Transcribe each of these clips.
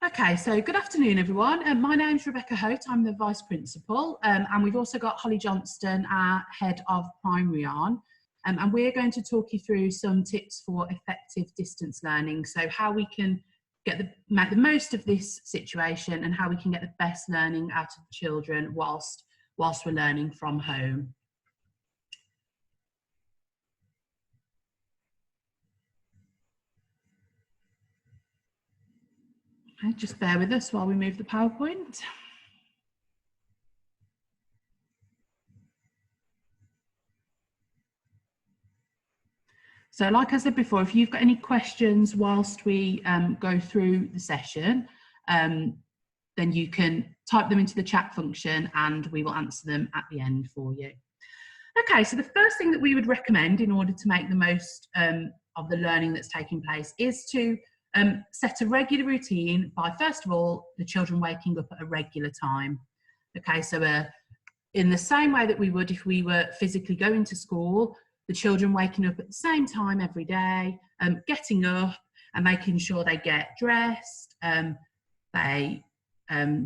Okay, so good afternoon, everyone. My name's Rebecca Hote. I'm the Vice Principal, and we've also got Holly Johnston, our Head of Primary on, and we're going to talk you through some tips for effective distance learning, so how we can make the most of this situation and how we can get the best learning out of children whilst we're learning from home. Okay, just bear with us while we move the PowerPoint. So like I said before, if you've got any questions whilst we go through the session, then you can type them into the chat function and we will answer them at the end for you. Okay, so the first thing that we would recommend in order to make the most of the learning that's taking place is to set a regular routine by, first of all, the children waking up at a regular time. Okay, so in the same way that we would if we were physically going to school, the children waking up at the same time every day, getting up and making sure they get dressed, they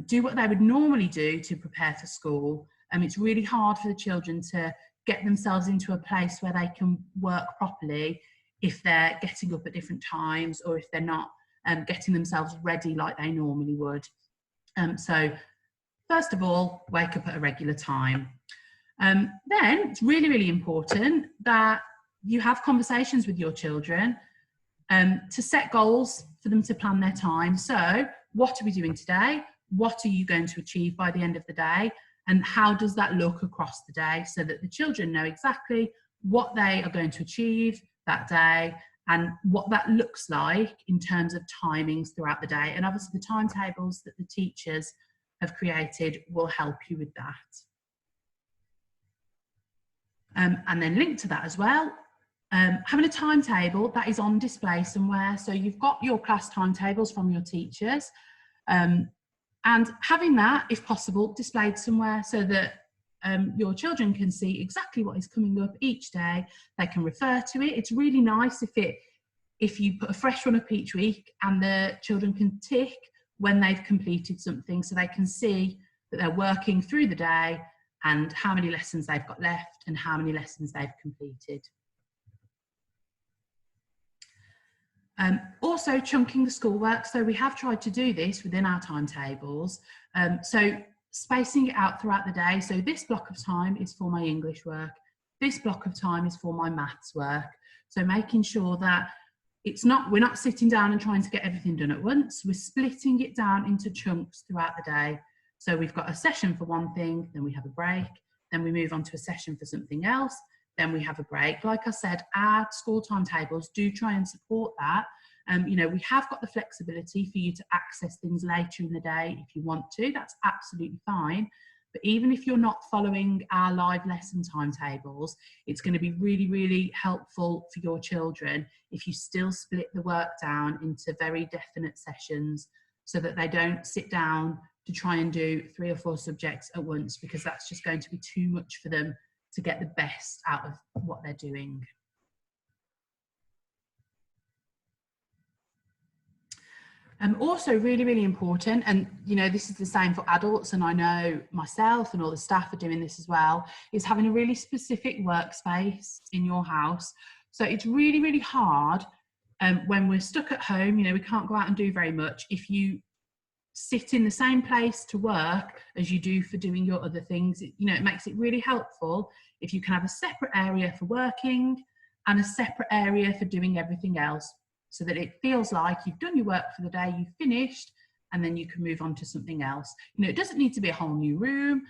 do what they would normally do to prepare for school. It's really hard for the children to get themselves into a place where they can work properly if they're getting up at different times or if they're not getting themselves ready like they normally would. So first of all, wake up at a regular time. Then it's really, really important that you have conversations with your children to set goals for them to plan their time. So what are we doing today? What are you going to achieve by the end of the day? And how does that look across the day so that the children know exactly what they are going to achieve that day and what that looks like in terms of timings throughout the day. And obviously the timetables that the teachers have created will help you with that. And then linked to that as well, having a timetable that is on display somewhere. So you've got your class timetables from your teachers, and having that, if possible, displayed somewhere so that your children can see exactly what is coming up each day. They can refer to it. It's really nice if you put a fresh one up each week and the children can tick when they've completed something, so they can see that they're working through the day and how many lessons they've got left and how many lessons they've completed. Also chunking the schoolwork. So we have tried to do this within our timetables. So spacing it out throughout the day. So this block of time is for my English work. This block of time is for my maths work. So making sure that we're not sitting down and trying to get everything done at once. We're splitting it down into chunks throughout the day. So we've got a session for one thing, then we have a break, then we move on to a session for something else, then we have a break. Like I said, our school timetables do try and support that. We have got the flexibility for you to access things later in the day if you want to. That's absolutely fine. But even if you're not following our live lesson timetables, it's going to be really, really helpful for your children if you still split the work down into very definite sessions so that they don't sit down to try and do 3 or 4 subjects at once, because that's just going to be too much for them to get the best out of what they're doing. Also really, really important, and this is the same for adults, and I know myself and all the staff are doing this as well, is having a really specific workspace in your house. So it's really, really hard when we're stuck at home, we can't go out and do very much. If you sit in the same place to work as you do for doing your other things, it makes it really helpful if you can have a separate area for working and a separate area for doing everything else, so that it feels like you've done your work for the day, you've finished, and then you can move on to something else. It doesn't need to be a whole new room.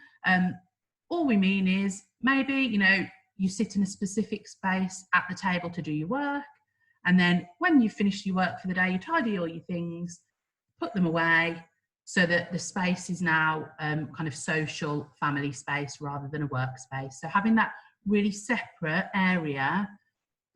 All we mean is maybe, you sit in a specific space at the table to do your work, and then when you've finished your work for the day, you tidy all your things, put them away, so that the space is now kind of social family space rather than a workspace. So having that really separate area,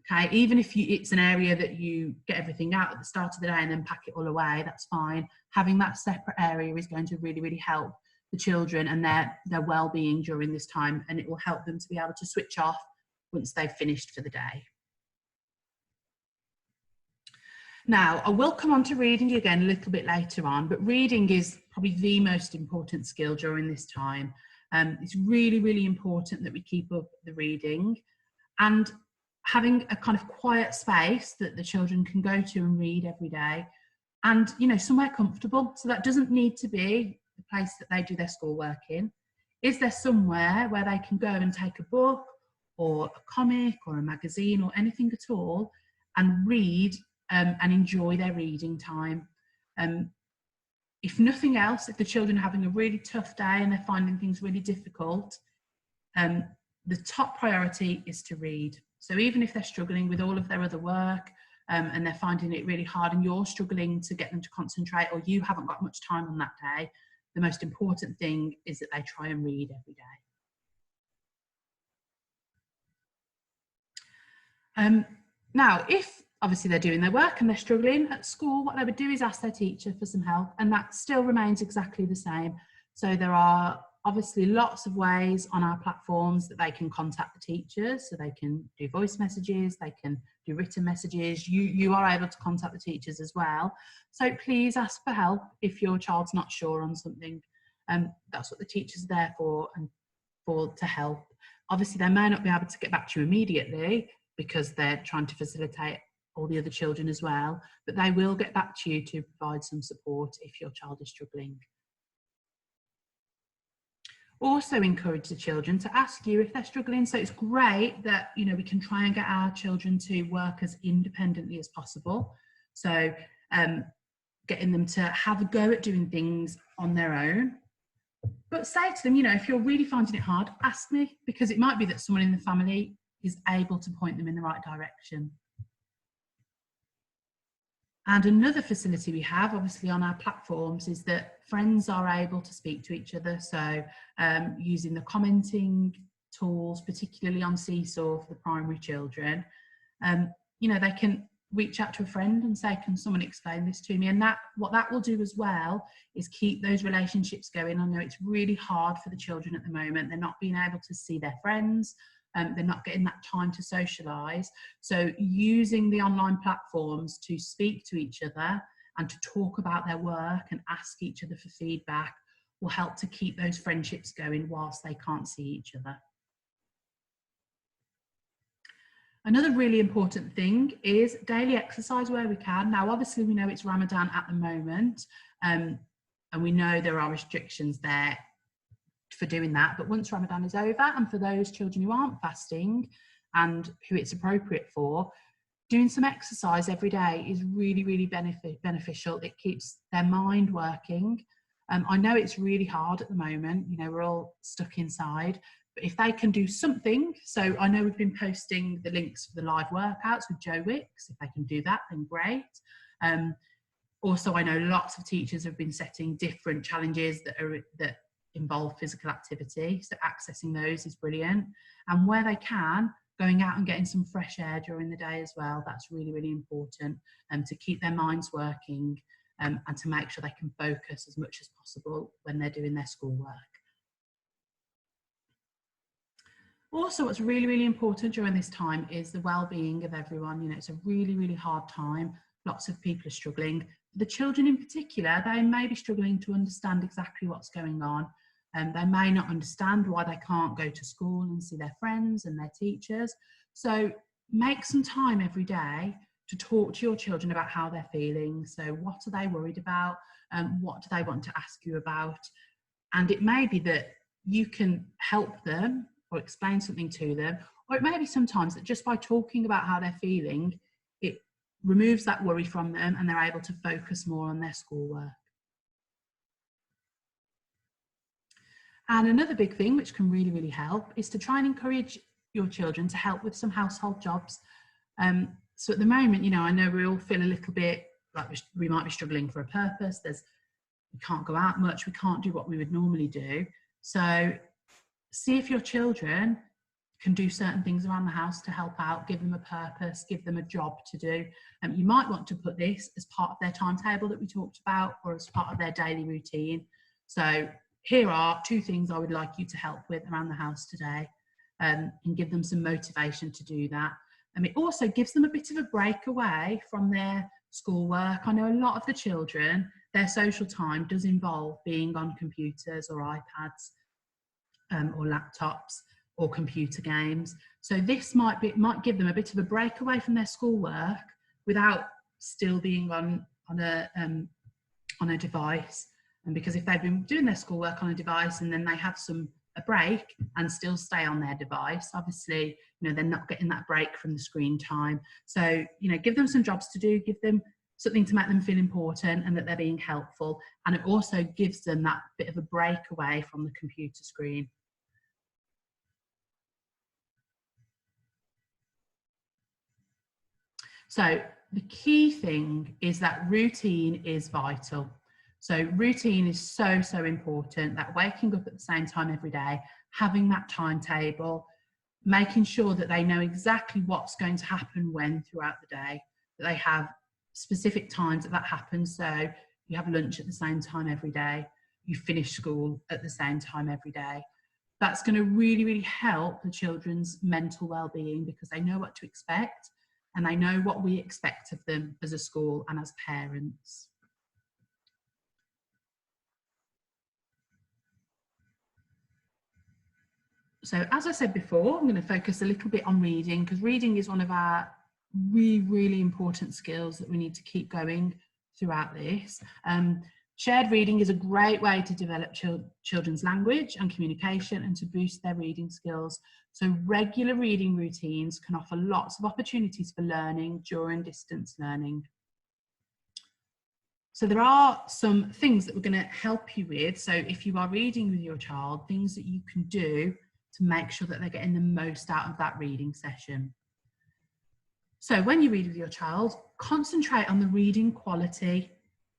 okay, even if it's an area that you get everything out at the start of the day and then pack it all away, that's fine. Having that separate area is going to really, really help the children and their well-being during this time, and it will help them to be able to switch off once they've finished for the day. Now, I will come on to reading again a little bit later on, but reading is probably the most important skill during this time. It's really, really important that we keep up the reading, and having a kind of quiet space that the children can go to and read every day, and, you know, somewhere comfortable. So that doesn't need to be the place that they do their schoolwork in. Is there somewhere where they can go and take a book or a comic or a magazine or anything at all and read and enjoy their reading time? If nothing else, if the children are having a really tough day and they're finding things really difficult, the top priority is to read. So even if they're struggling with all of their other work and they're finding it really hard and you're struggling to get them to concentrate, or you haven't got much time on that day, the most important thing is that they try and read every day. Now, if obviously they're doing their work and they're struggling at school, what they would do is ask their teacher for some help, and that still remains exactly the same. So there are obviously lots of ways on our platforms that they can contact the teachers. So they can do voice messages, they can do written messages. You are able to contact the teachers as well. So please ask for help if your child's not sure on something. That's what the teachers are there for, and to help. Obviously they may not be able to get back to you immediately because they're trying to facilitate all the other children as well, but they will get back to you to provide some support if your child is struggling. Also encourage the children to ask you if they're struggling. So it's great that, you know, we can try and get our children to work as independently as possible. So getting them to have a go at doing things on their own. But say to them, you know, if you're really finding it hard, ask me, because it might be that someone in the family is able to point them in the right direction. And another facility we have, obviously, on our platforms is that friends are able to speak to each other. So using the commenting tools, particularly on Seesaw for the primary children, you know, they can reach out to a friend and say, can someone explain this to me? And that, what that will do as well is keep those relationships going. I know it's really hard for the children at the moment. They're not being able to see their friends. They're not getting that time to socialise. So using the online platforms to speak to each other and to talk about their work and ask each other for feedback will help to keep those friendships going whilst they can't see each other. Another really important thing is daily exercise where we can. Now, obviously, we know it's Ramadan at the moment, and we know there are restrictions there for doing that. But once Ramadan is over, and for those children who aren't fasting and who it's appropriate for, doing some exercise every day is really, really beneficial. It keeps their mind working. I know it's really hard at the moment. You know, we're all stuck inside. But if they can do something, so I know we've been posting the links for the live workouts with Joe Wicks. If they can do that, then great. Also, I know lots of teachers have been setting different challenges that involve physical activity. So accessing those is brilliant. And where they can, going out and getting some fresh air during the day as well. That's really, really important to keep their minds working and to make sure they can focus as much as possible when they're doing their schoolwork. Also, what's really, really important during this time is the well-being of everyone. You know, it's a really, really hard time. Lots of people are struggling. The children in particular, they may be struggling to understand exactly what's going on. They may not understand why they can't go to school and see their friends and their teachers. So make some time every day to talk to your children about how they're feeling. So what are they worried about? What do they want to ask you about? And it may be that you can help them or explain something to them, or it may be sometimes that just by talking about how they're feeling, it removes that worry from them and they're able to focus more on their schoolwork. And another big thing which can really, really help is to try and encourage your children to help with some household jobs. So at the moment, you know, I know we all feel a little bit like we might be struggling for a purpose. We can't go out much, we can't do what we would normally do. So see if your children can do certain things around the house to help out, give them a purpose, give them a job to do. You might want to put this as part of their timetable that we talked about, or as part of their daily routine. So here are 2 things I would like you to help with around the house today, and give them some motivation to do that. And it also gives them a bit of a break away from their schoolwork. I know a lot of the children, their social time does involve being on computers or iPads or laptops or computer games. So this might give them a bit of a break away from their schoolwork without still being on a device. And because if they've been doing their schoolwork on a device and then they have a break and still stay on their device, obviously, they're not getting that break from the screen time. So, give them some jobs to do, give them something to make them feel important and that they're being helpful. And it also gives them that bit of a break away from the computer screen. So the key thing is that routine is vital. So routine is so, so important, that waking up at the same time every day, having that timetable, making sure that they know exactly what's going to happen when throughout the day, that they have specific times that happens. So you have lunch at the same time every day, you finish school at the same time every day. That's going to really, really help the children's mental well-being because they know what to expect and they know what we expect of them as a school and as parents. So as I said before, I'm going to focus a little bit on reading because reading is one of our really, really important skills that we need to keep going throughout this. Shared reading is a great way to develop children's language and communication and to boost their reading skills. So regular reading routines can offer lots of opportunities for learning during distance learning. So there are some things that we're going to help you with. So if you are reading with your child, things that you can do to make sure that they're getting the most out of that reading session. So when you read with your child, concentrate on the reading quality.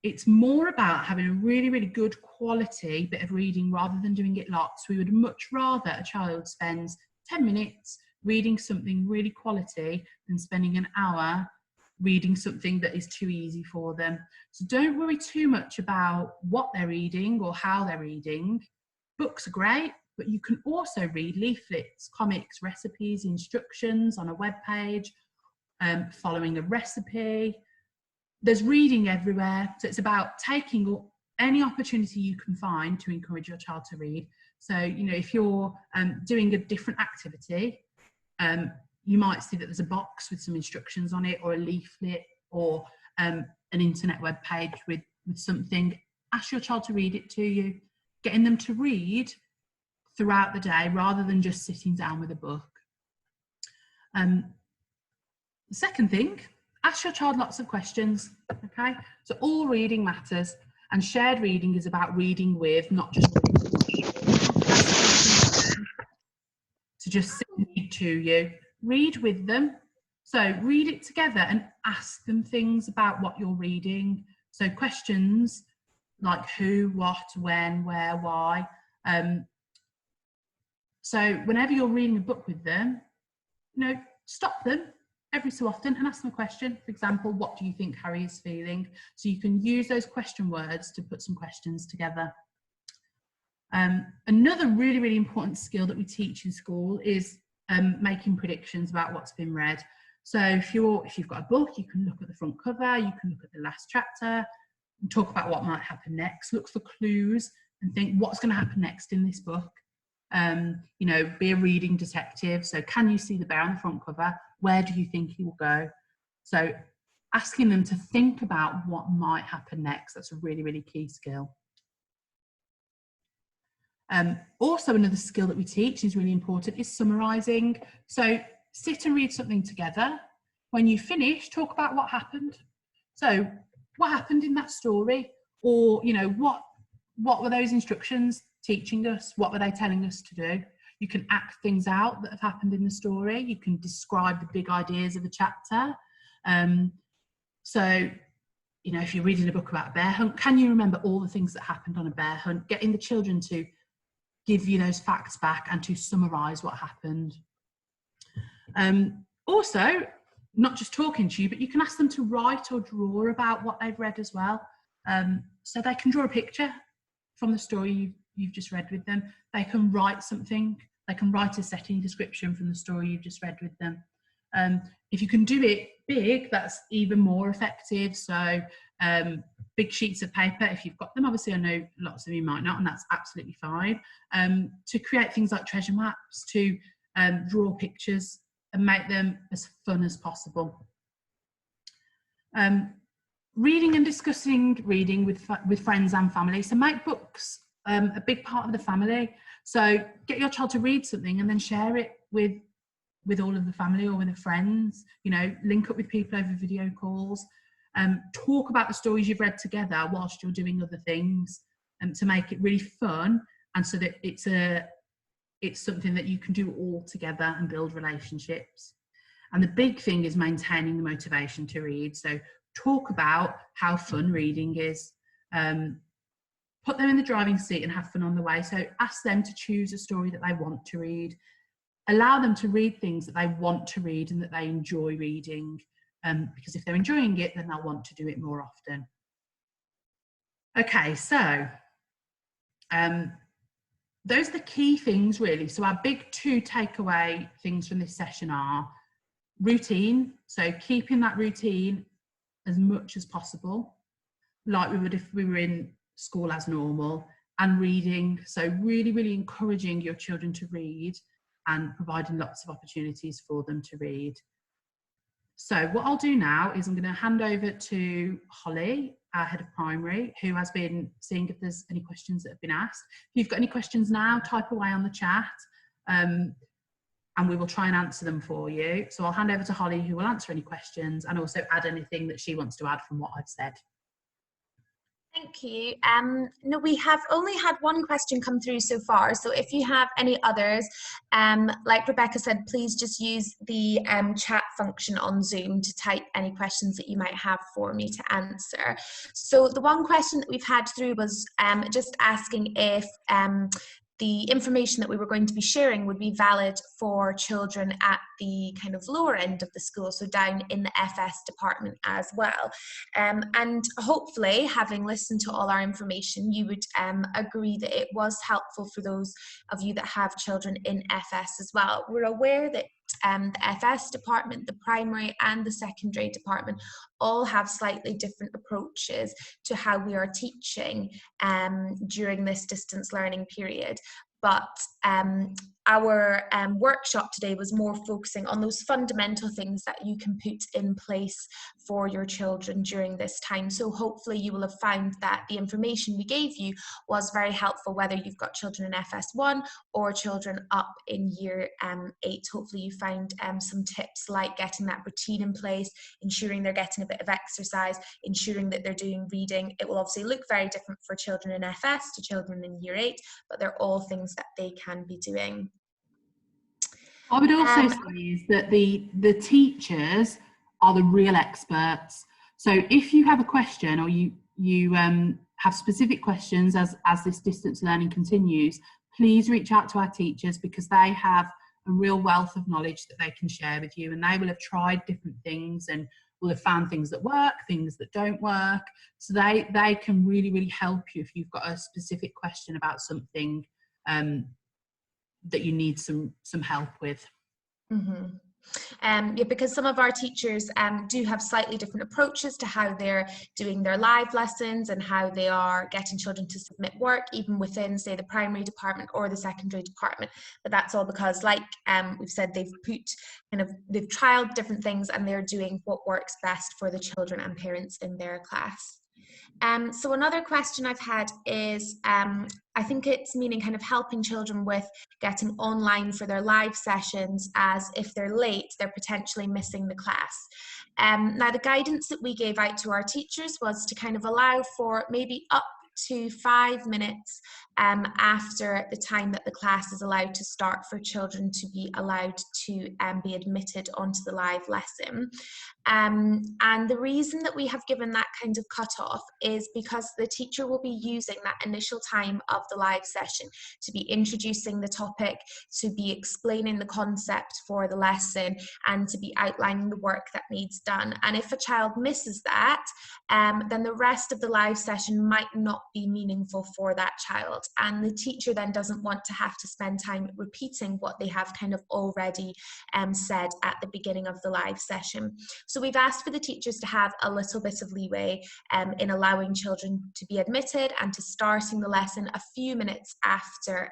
It's more about having a really, really good quality bit of reading rather than doing it lots. We would much rather a child spends 10 minutes reading something really quality than spending an hour reading something that is too easy for them. So don't worry too much about what they're reading or how they're reading. Books are great, but you can also read leaflets, comics, recipes, instructions on a web page, following a recipe. There's reading everywhere. So it's about taking any opportunity you can find to encourage your child to read. So, if you're doing a different activity, you might see that there's a box with some instructions on it or a leaflet or an internet web page with something. Ask your child to read it to you, getting them to read throughout the day rather than just sitting down with a book. The second thing, ask your child lots of questions, okay? So all reading matters, and shared reading is about reading with, not just to just sit and read to you. Read with them. So read it together and ask them things about what you're reading. So questions like who, what, when, where, why. So whenever you're reading a book with them, stop them every so often and ask them a question. For example, what do you think Harry is feeling? So you can use those question words to put some questions together. Another really, really important skill that we teach in school is making predictions about what's been read. So if you've got a book, you can look at the front cover, you can look at the last chapter, and talk about what might happen next. Look for clues and think what's going to happen next in this book. Be a reading detective. So can you see the bear on the front cover? Where do you think he will go? So asking them to think about what might happen next, that's a really, really key skill. Also, another skill that we teach is really important is summarising. So sit and read something together. When you finish, talk about what happened. So what happened in that story? Or, what were those instructions teaching us? What were they telling us to do? You can act things out that have happened in the story. You can describe the big ideas of a chapter. If you're reading a book about a bear hunt, can you remember all the things that happened on a bear hunt? Getting the children to give you those facts back and to summarise what happened. Also, not just talking to you, but you can ask them to write or draw about what they've read as well. So they can draw a picture from the story you've just read with them. They can write something. They can write a setting description from the story you've just read with them. If you can do it big, that's even more effective. So big sheets of paper, if you've got them. Obviously, I know lots of you might not, and that's absolutely fine. To create things like treasure maps, to draw pictures and make them as fun as possible. Reading and discussing reading with friends and family. So make books a big part of the family. So get your child to read something and then share it with all of the family or with the friends. You know, link up with people over video calls. Talk about the stories you've read together whilst you're doing other things, to make it really fun, and so that it's something that you can do all together and build relationships. And the big thing is maintaining the motivation to read. So talk about how fun reading is. Put them in the driving seat and have fun on the way. So ask them to choose a story that they want to read. Allow them to read things that they want to read and that they enjoy reading. Because if they're enjoying it, then they'll want to do it more often. Okay, so those are the key things really. So our big 2 takeaway things from this session are routine. So keeping that routine as much as possible, like we would if we were in school as normal, and reading. So really encouraging your children to read and providing lots of opportunities for them to read. So what I'll do now is I'm going to hand over to Holly, our head of primary, who has been seeing if there's any questions that have been asked. If you've got any questions now, type away on the chat, and we will try and answer them for you. So I'll hand over to Holly, who will answer any questions and also add anything that she wants to add from what I've said. Thank you. No, we have only had one question come through so far. So if you have any others, like Rebecca said, please just use the chat function on Zoom to type any questions that you might have for me to answer. So the one question that we've had through was just asking if the information that we were going to be sharing would be valid for children at the kind of lower end of the school, so down in the FS department as well. And hopefully, having listened to all our information, you would agree that it was helpful for those of you that have children in FS as well. We're aware that the FS department, the primary and the secondary department all have slightly different approaches to how we are teaching during this distance learning period. But our workshop today was more focusing on those fundamental things that you can put in place for your children during this time. So hopefully you will have found that the information we gave you was very helpful, whether you've got children in FS1 or children up in year 8. Hopefully you found some tips like getting that routine in place, ensuring they're getting a bit of exercise, ensuring that they're doing reading. It will obviously look very different for children in FS to children in year 8, but they're all things that they can be doing. I would also say is that the teachers are the real experts. So if you have a question or you have specific questions as this distance learning continues, please reach out to our teachers, because they have a real wealth of knowledge that they can share with you, and they will have tried different things and will have found things that work, things that don't work. So they can really help you if you've got a specific question about something that you need some help with. Mm-hmm. Yeah, because some of our teachers do have slightly different approaches to how they're doing their live lessons and how they are getting children to submit work, even within, say, the primary department or the secondary department. But that's all because, like we've said, they've trialed different things and they're doing what works best for the children and parents in their class. So another question I've had is, I think it's meaning kind of helping children with getting online for their live sessions, as if they're late, they're potentially missing the class. Now, the guidance that we gave out to our teachers was to kind of allow for maybe up to 5 minutes after the time that the class is allowed to start for children to be allowed to be admitted onto the live lesson. And the reason that we have given that kind of cutoff is because the teacher will be using that initial time of the live session to be introducing the topic, to be explaining the concept for the lesson, and to be outlining the work that needs done. And if a child misses that, then the rest of the live session might not be meaningful for that child. And the teacher then doesn't want to have to spend time repeating what they have kind of already said at the beginning of the live session. So we've asked for the teachers to have a little bit of leeway in allowing children to be admitted and to starting the lesson a few minutes after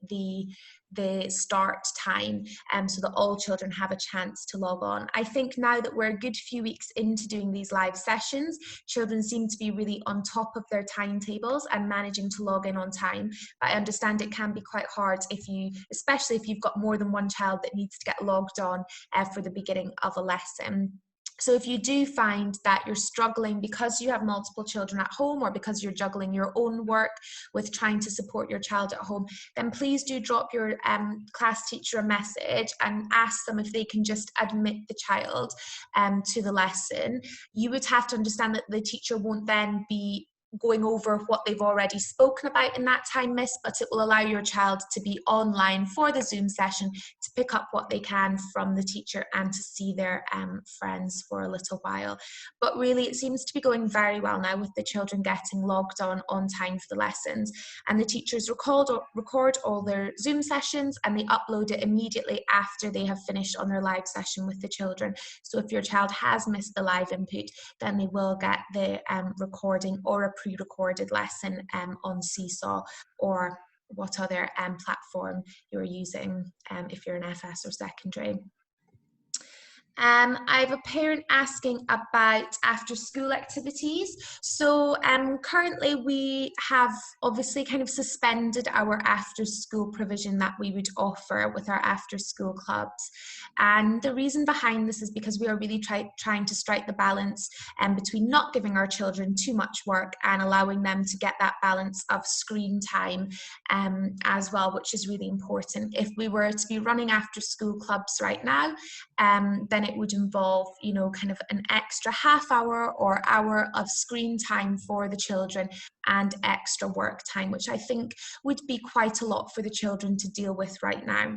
the start time, so that all children have a chance to log on. I think now that we're a good few weeks into doing these live sessions, children seem to be really on top of their timetables and managing to log in on time. But I understand it can be quite hard especially if you've got more than one child that needs to get logged on for the beginning of a lesson. So if you do find that you're struggling because you have multiple children at home, or because you're juggling your own work with trying to support your child at home, then please do drop your class teacher a message and ask them if they can just admit the child to the lesson. You would have to understand that the teacher won't then be going over what they've already spoken about in that time miss, but it will allow your child to be online for the Zoom session to pick up what they can from the teacher and to see their friends for a little while. But really, it seems to be going very well now with the children getting logged on time for the lessons, and the teachers record all their Zoom sessions and they upload it immediately after they have finished on their live session with the children. So if your child has missed the live input, then they will get the recording or a pre-recorded lesson on Seesaw or what other platform you're using if you're an FS or secondary. I have a parent asking about after school activities. So currently we have obviously kind of suspended our after school provision that we would offer with our after school clubs. And the reason behind this is because we are really trying to strike the balance between not giving our children too much work and allowing them to get that balance of screen time as well, which is really important. If we were to be running after school clubs right now, then it would involve, you know, kind of an extra half hour or hour of screen time for the children and extra work time, which I think would be quite a lot for the children to deal with right now.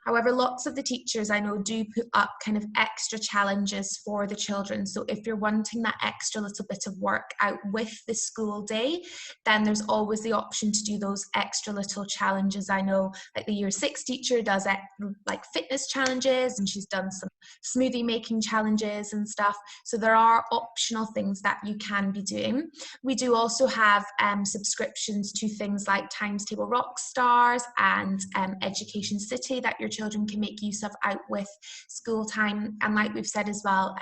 However, lots of the teachers I know do put up kind of extra challenges for the children. So if you're wanting that extra little bit of work out with the school day, then there's always the option to do those extra little challenges. I know like the Year 6 teacher does like fitness challenges, and she's done some smoothie making challenges and stuff. So there are optional things that you can be doing. We do also have subscriptions to things like Times Table Rockstars and Education City that your children can make use of out with school time. And like we've said as well,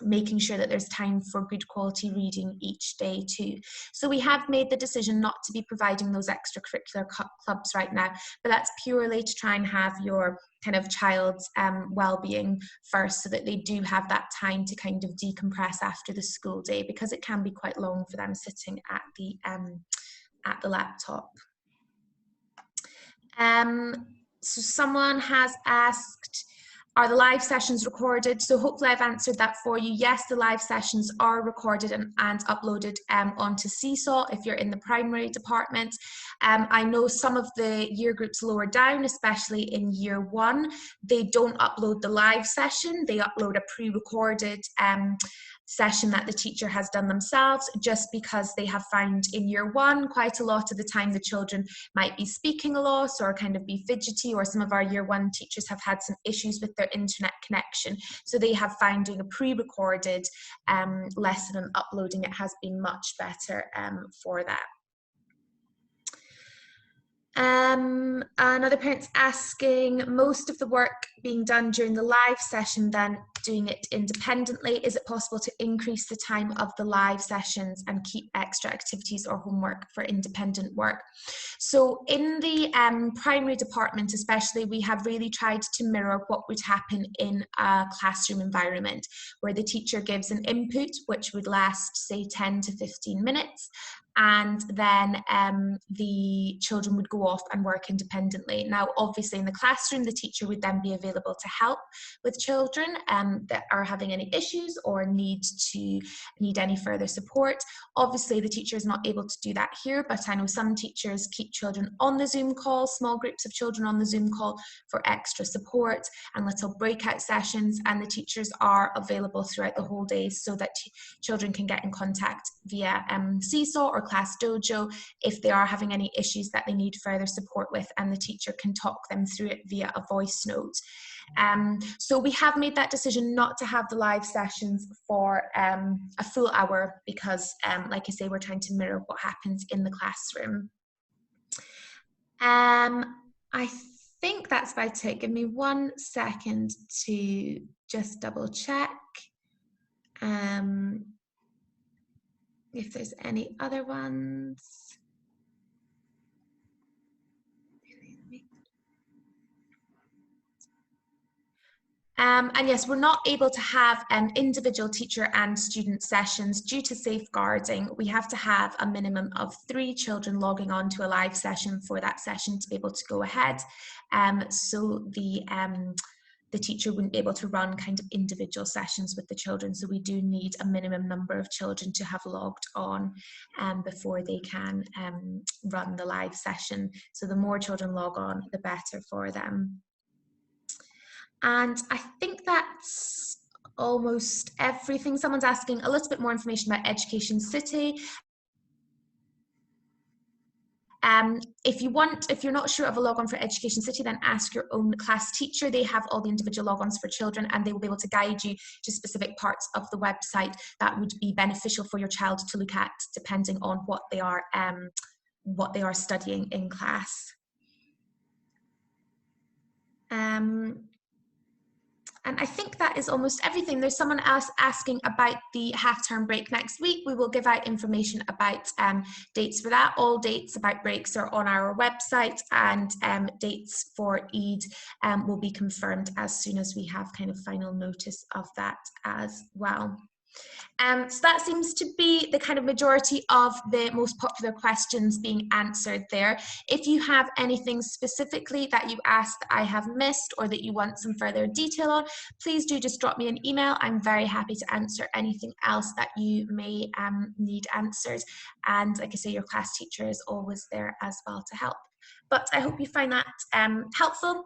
making sure that there's time for good quality reading each day too. So we have made the decision not to be providing those extracurricular clubs right now, but that's purely to try and have your kind of child's well-being first, so that they do have that time to kind of decompress after the school day, because it can be quite long for them sitting at the laptop. So someone has asked, are the live sessions recorded? So hopefully I've answered that for you. Yes, the live sessions are recorded and uploaded onto Seesaw if you're in the primary department. I know some of the year groups lower down, especially in Year 1, they don't upload the live session. They upload a pre-recorded session that the teacher has done themselves, just because they have found in Year 1 quite a lot of the time the children might be speaking a lot or kind of be fidgety, or some of our Year 1 teachers have had some issues with their internet connection, so they have found doing a pre-recorded lesson and uploading it has been much better for that. Another parent's asking, most of the work being done during the live session, then doing it independently, is it possible to increase the time of the live sessions and keep extra activities or homework for independent work? So in the primary department especially, we have really tried to mirror what would happen in a classroom environment, where the teacher gives an input which would last say 10 to 15 minutes, and then the children would go off and work independently. Now, obviously in the classroom, the teacher would then be available to help with children that are having any issues or need any further support. Obviously, the teacher is not able to do that here, but I know some teachers keep children on the Zoom call, small groups of children on the Zoom call for extra support and little breakout sessions, and the teachers are available throughout the whole day so that children can get in contact via Seesaw or Class Dojo if they are having any issues that they need further support with, and the teacher can talk them through it via a voice note. So we have made that decision not to have the live sessions for a full hour because, like I say, we're trying to mirror what happens in the classroom. I think that's about it. Give me 1 second to just double check if there's any other ones. And yes, we're not able to have individual teacher and student sessions due to safeguarding. We have to have a minimum of 3 children logging on to a live session for that session to be able to go ahead. So the teacher wouldn't be able to run kind of individual sessions with the children. So we do need a minimum number of children to have logged on before they can run the live session. So the more children log on, the better for them. And I think that's almost everything. Someone's asking a little bit more information about Education City. If you're not sure of a login for Education City, then ask your own class teacher. They have all the individual logons for children, and they will be able to guide you to specific parts of the website that would be beneficial for your child to look at, depending on what they are studying in class. And I think that is almost everything. There's someone else asking about the half-term break next week. We will give out information about dates for that. All dates about breaks are on our website, and dates for Eid will be confirmed as soon as we have kind of final notice of that as well. So that seems to be the kind of majority of the most popular questions being answered there. If you have anything specifically that you asked that I have missed or that you want some further detail on, please do just drop me an email. I'm very happy to answer anything else that you may need answered. And like I say, your class teacher is always there as well to help. But I hope you find that helpful.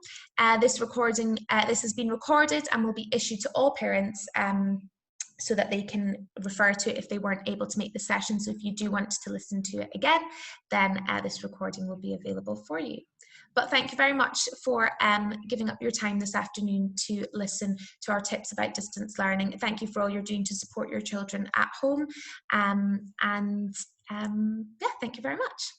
This has been recorded and will be issued to all parents so that they can refer to it if they weren't able to make the session. So if you do want to listen to it again, then this recording will be available for you. But thank you very much for giving up your time this afternoon to listen to our tips about distance learning. Thank you for all you're doing to support your children at home. Yeah, thank you very much.